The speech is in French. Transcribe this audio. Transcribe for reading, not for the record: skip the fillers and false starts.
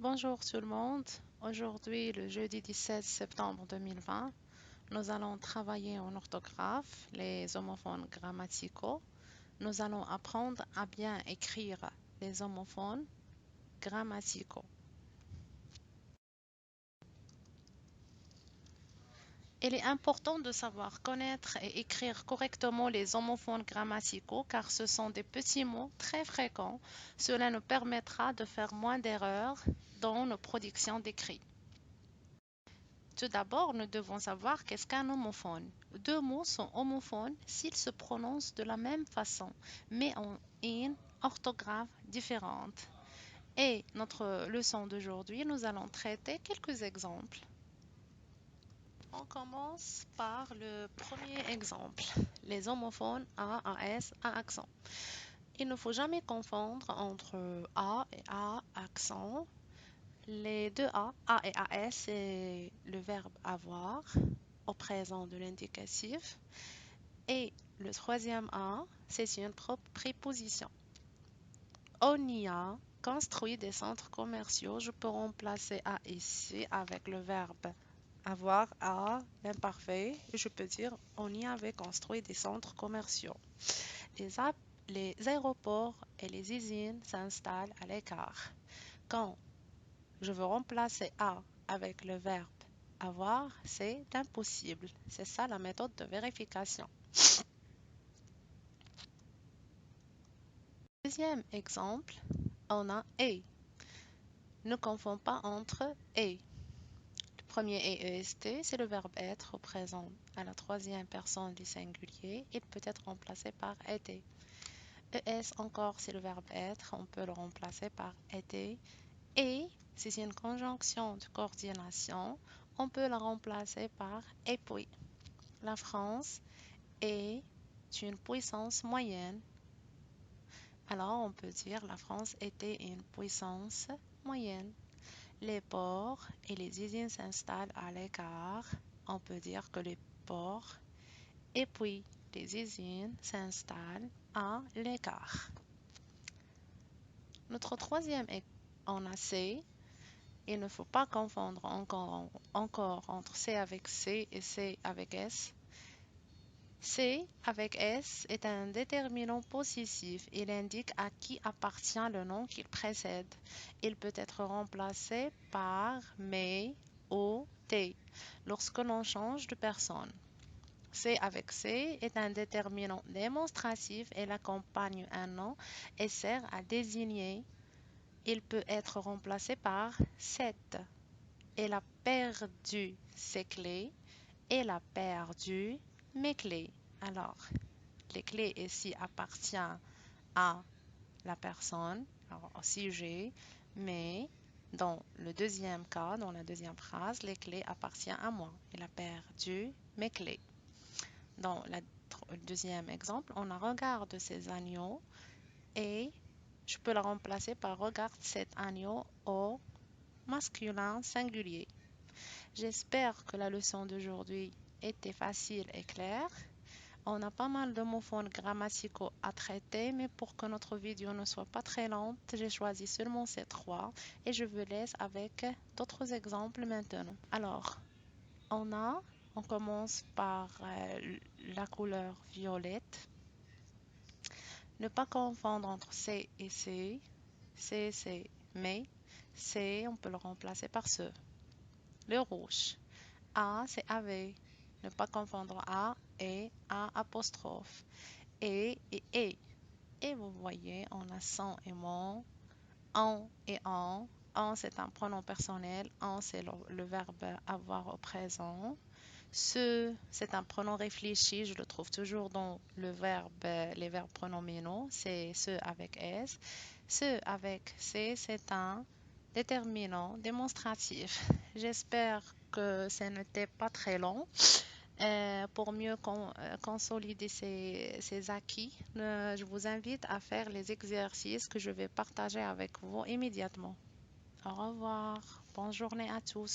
Bonjour tout le monde. Aujourd'hui, le jeudi 17 septembre 2020, nous allons travailler en orthographe, les homophones grammaticaux. Nous allons apprendre à bien écrire les homophones grammaticaux. Il est important de savoir connaître et écrire correctement les homophones grammaticaux car ce sont des petits mots très fréquents. Cela nous permettra de faire moins d'erreurs dans nos productions d'écrit. Tout d'abord, nous devons savoir qu'est-ce qu'un homophone. Deux mots sont homophones s'ils se prononcent de la même façon, mais en une orthographe différente. Et notre leçon d'aujourd'hui, nous allons traiter quelques exemples. On commence par le premier exemple, les homophones A, AS, A accent. Il ne faut jamais confondre entre A et A accent. Les deux A et AS, c'est le verbe avoir au présent de l'indicatif. Et le troisième A, c'est une préposition. On y a construit des centres commerciaux. Je peux remplacer A ici avec le verbe avoir, A, l'imparfait. Je peux dire on y avait construit des centres commerciaux. Les aéroports et les usines s'installent à l'écart. Quand je veux remplacer A avec le verbe avoir, c'est impossible. C'est ça la méthode de vérification. Deuxième exemple, on a et. Ne confond pas entre et. Le premier est, c'est le verbe être au présent à la troisième personne du singulier. Il peut être remplacé par été. Es encore, c'est le verbe être. On peut le remplacer par été. Et, c'est une conjonction de coordination. On peut la remplacer par et puis. La France est une puissance moyenne. Alors, on peut dire la France était une puissance moyenne. Les ports et les usines s'installent à l'écart. On peut dire que les ports et puis les usines s'installent à l'écart. Notre troisième est en C. Il ne faut pas confondre encore entre C avec C et C avec S. C avec S est un déterminant possessif. Il indique à qui appartient le nom qu'il précède. Il peut être remplacé par mais ou t lorsque l'on change de personne. C avec C est un déterminant démonstratif. Il accompagne un nom et sert à désigner. Il peut être remplacé par cette. Elle a perdu ses clés. Elle a perdu mes clés. Alors, les clés ici appartiennent à la personne, alors au sujet, mais dans le deuxième cas, dans la deuxième phrase, les clés appartiennent à moi. Il a perdu mes clés. Dans le deuxième exemple, on a regarde ces agneaux et je peux la remplacer par regarde cet agneau au masculin singulier. J'espère que la leçon d'aujourd'hui était facile et claire. On a pas mal d'homophones grammaticaux à traiter, mais pour que notre vidéo ne soit pas très lente, j'ai choisi seulement ces trois et je vous laisse avec d'autres exemples maintenant. Alors, on commence par la couleur violette. Ne pas confondre entre C et C. C, c'est mais. C, on peut le remplacer par ce. Le rouge. A, c'est avec. Ne pas confondre A et A apostrophe. Et. Et vous voyez, on a son et mon, on et on. On, c'est un pronom personnel. On, c'est le verbe avoir au présent. Ce, c'est un pronom réfléchi. Je le trouve toujours dans les verbes pronominaux. C'est ce avec S. Ce avec C, c'est un déterminant démonstratif. J'espère que ce n'était pas très long. Pour mieux consolider ces acquis, je vous invite à faire les exercices que je vais partager avec vous immédiatement. Au revoir. Bonne journée à tous.